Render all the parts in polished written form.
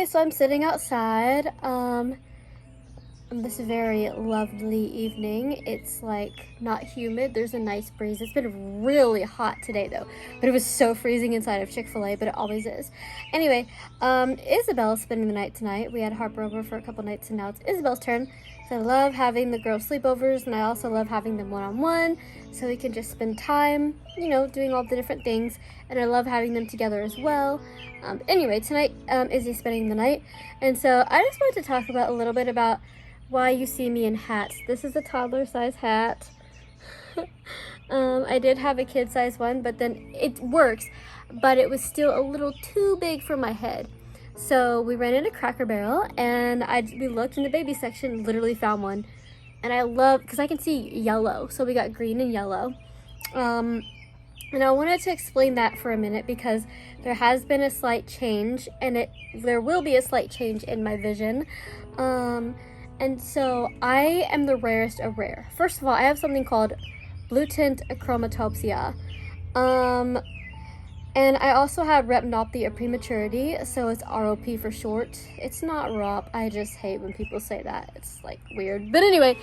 so I'm sitting outside on this very lovely evening. It's like not humid, there's a nice breeze. It's been really hot today though, but it was so freezing inside of Chick-fil-A, but it always is. Anyway, Isabel's spending the night tonight. We had Harper over for a couple nights and now it's Isabel's turn. So I love having the girls sleepovers, and I also love having them one-on-one so we can just spend time, doing all the different things, and I love having them together as well. Anyway, tonight Izzy's spending the night, and so I just wanted to talk about a little bit about why you see me in hats. This is a toddler size hat. I did have a kid size one, but then it works, but it was still a little too big for my head. So we ran into Cracker Barrel, and we looked in the baby section, literally found one. And I love, because I can see yellow, so we got green and yellow. And I wanted to explain that for a minute because there has been a slight change, and there will be a slight change in my vision. And so I am the rarest of rare. First of all, I have something called blue tint achromatopsia. And I also have retinopathy of prematurity, so it's ROP for short. It's not ROP, I just hate when people say that. It's like weird. But anyway,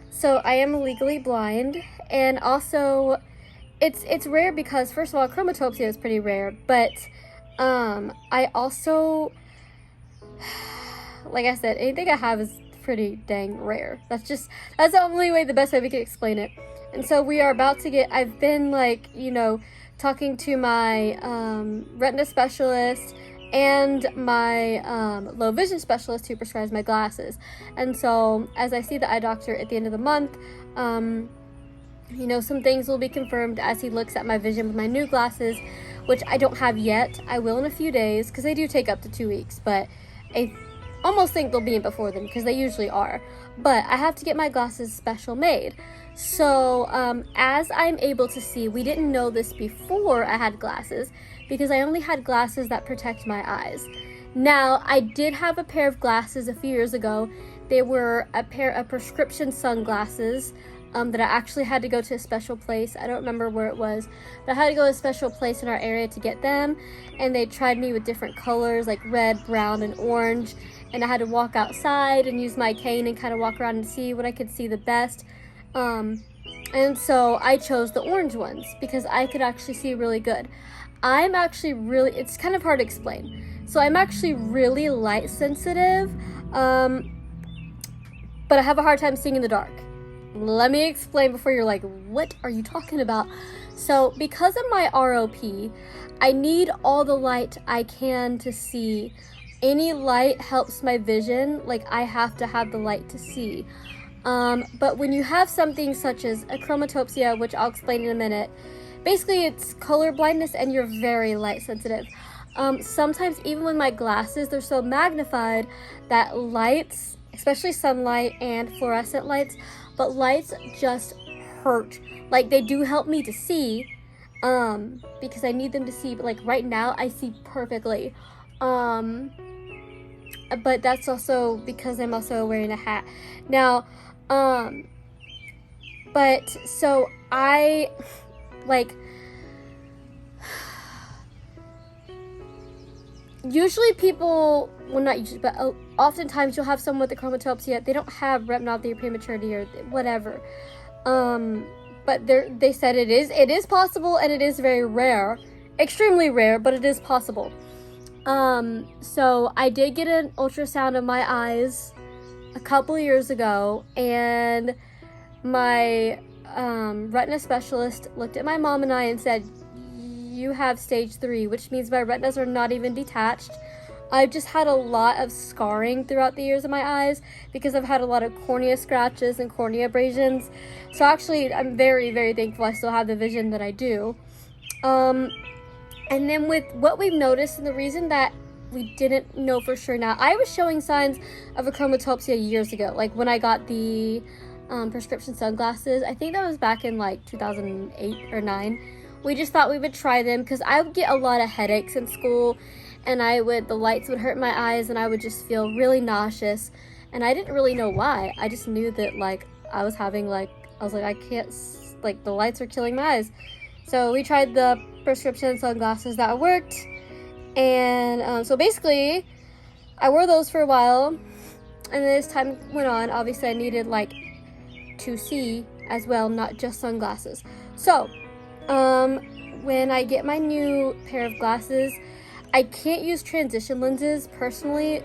so I am legally blind, and also it's rare because, first of all, chromatopsia is pretty rare, but I also, like I said, anything I have is pretty dang rare. That's the only way, the best way we can explain it. And so we are about to I've been talking to my retina specialist and my low vision specialist who prescribes my glasses. And so as I see the eye doctor at the end of the month, some things will be confirmed as he looks at my vision with my new glasses, which I don't have yet. I will in a few days because they do take up to 2 weeks, but I almost think they'll be in before then because they usually are. But I have to get my glasses special made. So as I'm able to see, we didn't know this before I had glasses because I only had glasses that protect my eyes. Now, I did have a pair of glasses a few years ago. They were a pair of prescription sunglasses that I actually had to go to a special place. I don't remember where it was, but I had to go to a special place in our area to get them, and they tried me with different colors like red, brown, and orange, and I had to walk outside and use my cane and kind of walk around and see what I could see the best. And so I chose the orange ones because I could actually see really good. I'm actually it's kind of hard to explain. So I'm actually really light sensitive, but I have a hard time seeing in the dark. Let me explain before you're like, what are you talking about? So because of my ROP, I need all the light I can to see. Any light helps my vision. I have to have the light to see. But when you have something such as achromatopsia, which I'll explain in a minute, basically it's color blindness and you're very light sensitive. Sometimes even with my glasses, they're so magnified that lights, especially sunlight and fluorescent lights, but lights just hurt. They do help me to see, because I need them to see, but right now I see perfectly. But that's also because I'm also wearing a hat. Now, but so I, usually people, well not usually, but oftentimes you'll have someone with achromatopsia, they don't have retinopathy or prematurity or whatever. But they said it is possible, and it is very rare, extremely rare, but it is possible. So I did get an ultrasound of my eyes a couple years ago, and my retina specialist looked at my mom and I and said, you have stage 3, which means my retinas are not even detached. I've just had a lot of scarring throughout the years of my eyes because I've had a lot of cornea scratches and cornea abrasions. So actually, I'm very, very thankful I still have the vision that I do. And then with what we've noticed, and the reason that we didn't know for sure now, I was showing signs of achromatopsia years ago, when I got the prescription sunglasses. I think that was back in 2008 or 9. We just thought we would try them because I would get a lot of headaches in school, and the lights would hurt my eyes, and I would just feel really nauseous, and I didn't really know why. I just knew that I was having I can't, the lights are killing my eyes. So we tried the prescription sunglasses that worked, And so basically, I wore those for a while, and then as time went on, obviously I needed like to see as well, not just sunglasses. So when I get my new pair of glasses, I can't use transition lenses. Personally,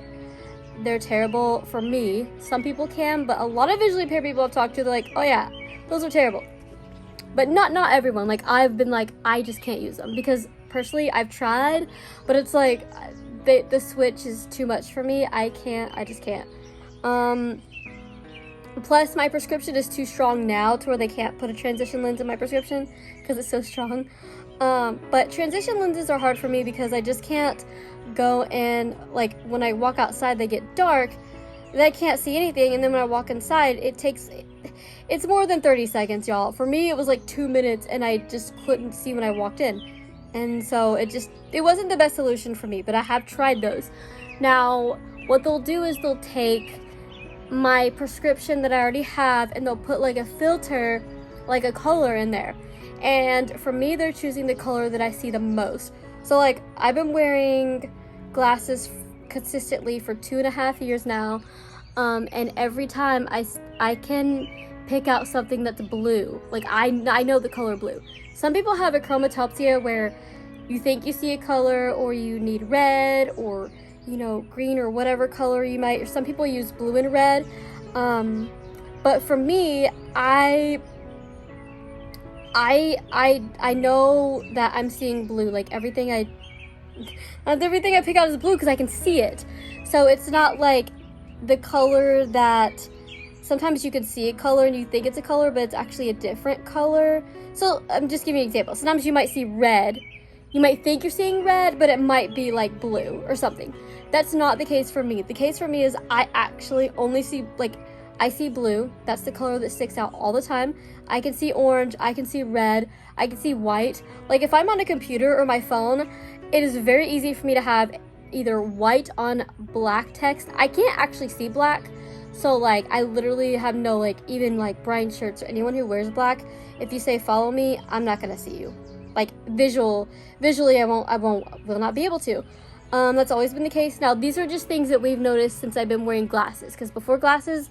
they're terrible for me. Some people can, but a lot of visually impaired people I've talked to, they're like, oh yeah, those are terrible. But not everyone. Like, I've been like, I just can't use them, because personally I've tried, but it's like the switch is too much for me. I just can't. Plus my prescription is too strong now to where they can't put a transition lens in my prescription because it's so strong. But transition lenses are hard for me because I just can't go and, like, when I walk outside they get dark, then I can't see anything, and then when I walk inside it's more than 30 seconds, y'all. For me it was like 2 minutes and I just couldn't see when I walked in. And so it wasn't the best solution for me, but I have tried those. Now, what they'll do is they'll take my prescription that I already have and they'll put like a filter, like a color in there. And for me, they're choosing the color that I see the most. So like, I've been wearing glasses consistently for 2.5 years now. And every time I can pick out something that's blue. Like, I know the color blue. Some people have achromatopsia where you think you see a color, or you need red, or, you know, green, or whatever color you might, or some people use blue and red. But for me, I know that I'm seeing blue. Like, everything I pick out is blue because I can see it. So it's not like the color that sometimes you can see a color and you think it's a color, but it's actually a different color. So I'm just giving you an example. Sometimes you might see red. You might think you're seeing red, but it might be like blue or something. That's not the case for me. The case for me is I actually only see, like, I see blue. That's the color that sticks out all the time. I can see orange. I can see red. I can see white. Like, if I'm on a computer or my phone, it is very easy for me to have either white on black text. I can't actually see black. So, like, I literally have no, like, even, like, Brian shirts or anyone who wears black, if you say follow me, I'm not gonna see you. Like, visually, I will not be able to. That's always been the case. Now, these are just things that we've noticed since I've been wearing glasses, because before glasses,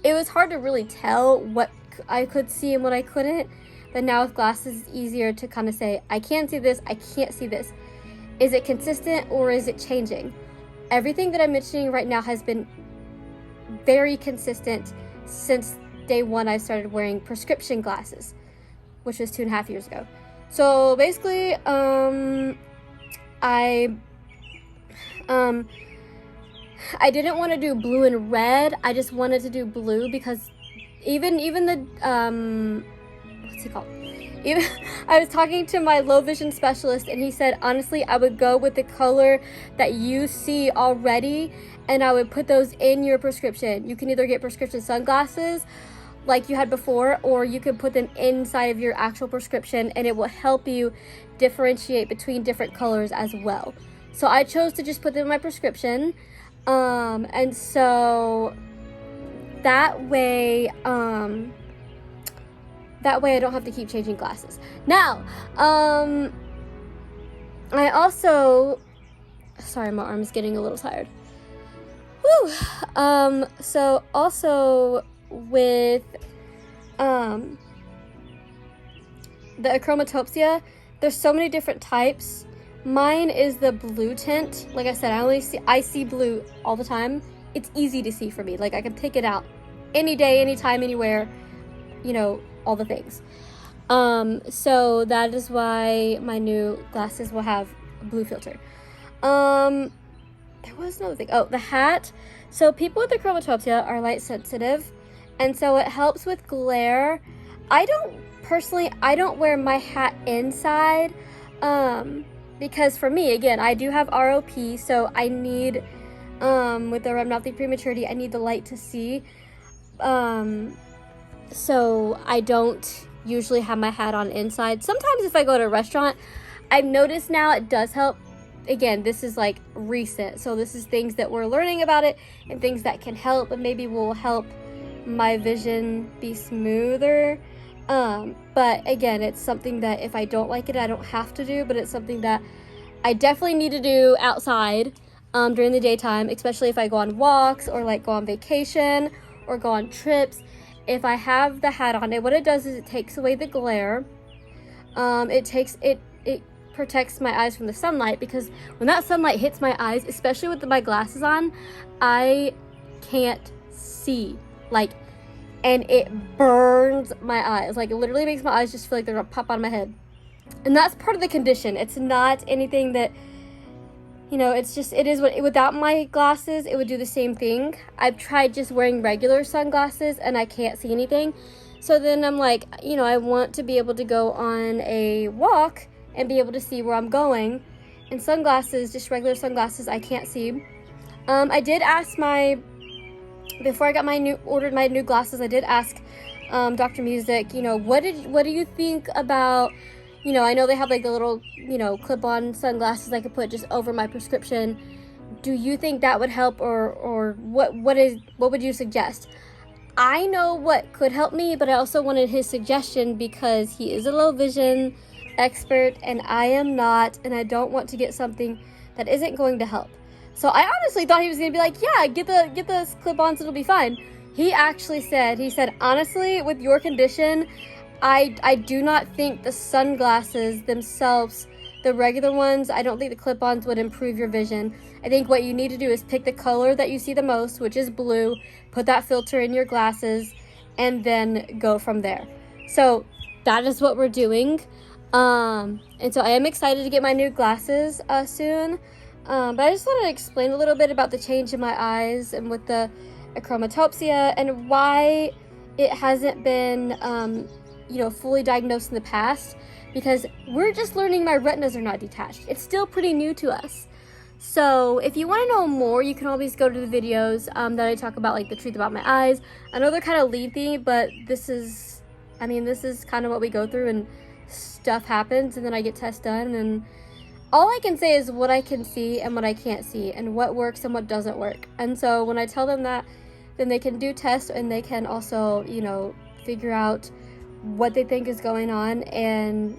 it was hard to really tell what I could see and what I couldn't. But now with glasses, it's easier to kind of say, I can see this, I can't see this. Is it consistent or is it changing? Everything that I'm mentioning right now has been very consistent since day one I started wearing prescription glasses, which was 2.5 years ago. So basically, I didn't want to do blue and red. I just wanted to do blue because even the what's it called? Even I was talking to my low vision specialist, and he said, honestly, I would go with the color that you see already, and I would put those in your prescription. You can either get prescription sunglasses like you had before, or you could put them inside of your actual prescription, and it will help you differentiate between different colors as well. So I chose to just put them in my prescription, and so that way I don't have to keep changing glasses. Now, I also, sorry, my arm's getting a little tired. Whew. So also with the achromatopsia, there's so many different types. Mine is the blue tint. Like I said, I see blue all the time. It's easy to see for me. Like, I can pick it out any day, anytime, anywhere, you know, all the things. So that is why my new glasses will have a blue filter. There was another thing. Oh, the hat. So people with achromatopsia are light sensitive, and so it helps with glare. I don't wear my hat inside, because for me, again, I do have ROP, so I need, with the retinopathy prematurity, I need the light to see. So I don't usually have my hat on inside. Sometimes if I go to a restaurant, I've noticed now it does help. Again, this is like recent, so this is things that we're learning about it and things that can help, and maybe will help my vision be smoother. But again, it's something that if I don't like it, I don't have to do, but it's something that I definitely need to do outside during the daytime, especially if I go on walks or like go on vacation or go on trips. If I have the hat on, what it does is it takes away the glare. It protects my eyes from the sunlight, because when that sunlight hits my eyes, especially with my glasses on, I can't see, like, and it burns my eyes. Like, it literally makes my eyes just feel like they're gonna pop out of my head. And that's part of the condition. It's not anything that, you know, it's just, it is what, without my glasses, it would do the same thing. I've tried just wearing regular sunglasses and I can't see anything. So then I'm like, you know, I want to be able to go on a walk and be able to see where I'm going. And sunglasses, just regular sunglasses, I can't see. I did ask before I got ordered my new glasses, I did ask Dr. Music, you know, what do you think about, you know, I know they have like the little, you know, clip-on sunglasses I could put just over my prescription. Do you think that would help, or what would you suggest? I know what could help me, but I also wanted his suggestion because he is a low vision expert and I am not, and I don't want to get something that isn't going to help. So I honestly thought he was gonna be like, yeah, get the clip-ons, it'll be fine. He actually said, honestly, with your condition, I do not think the sunglasses themselves, the regular ones, I don't think the clip-ons would improve your vision. I think what you need to do is pick the color that you see the most, which is blue, put that filter in your glasses, and then go from there. So that is what we're doing. And so I am excited to get my new glasses soon. But I just wanted to explain a little bit about the change in my eyes and with the achromatopsia and why it hasn't been, you know, fully diagnosed in the past, because we're just learning my retinas are not detached. It's still pretty new to us. So if you want to know more, you can always go to the videos that I talk about, like the truth about my eyes. I know they're kind of lengthy, but this is kind of what we go through, and stuff happens, and then I get tests done, and all I can say is what I can see and what I can't see, and what works and what doesn't work. And so when I tell them that, then they can do tests, and they can also, you know, figure out what they think is going on and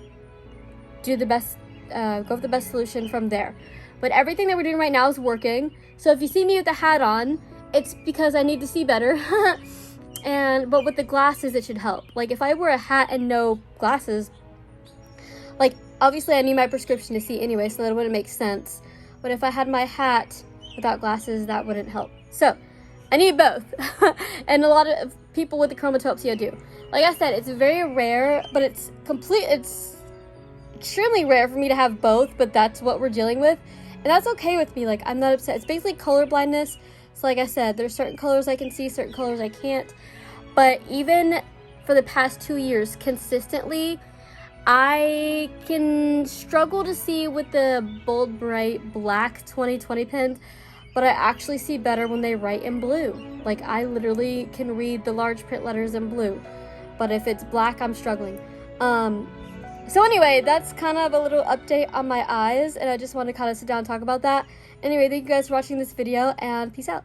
do the best, go with the best solution from there. But everything that we're doing right now is working. So if you see me with the hat on, it's because I need to see better. But with the glasses, it should help. Like if I wear a hat and no glasses, like obviously I need my prescription to see anyway, so that wouldn't make sense. But if I had my hat without glasses, that wouldn't help. So I need both. And a lot of people with the achromatopsia do. Like I said, it's very rare, but it's extremely rare for me to have both, but that's what we're dealing with. And that's okay with me. Like, I'm not upset. It's basically color blindness. So like I said, there's certain colors I can see, certain colors I can't. But even for the past 2 years, consistently, I can struggle to see with the bold, bright, black 20/20 pens, but I actually see better when they write in blue. Like, I literally can read the large print letters in blue. But if it's black, I'm struggling. So anyway, that's kind of a little update on my eyes, and I just want to kind of sit down and talk about that. Anyway, thank you guys for watching this video, and peace out.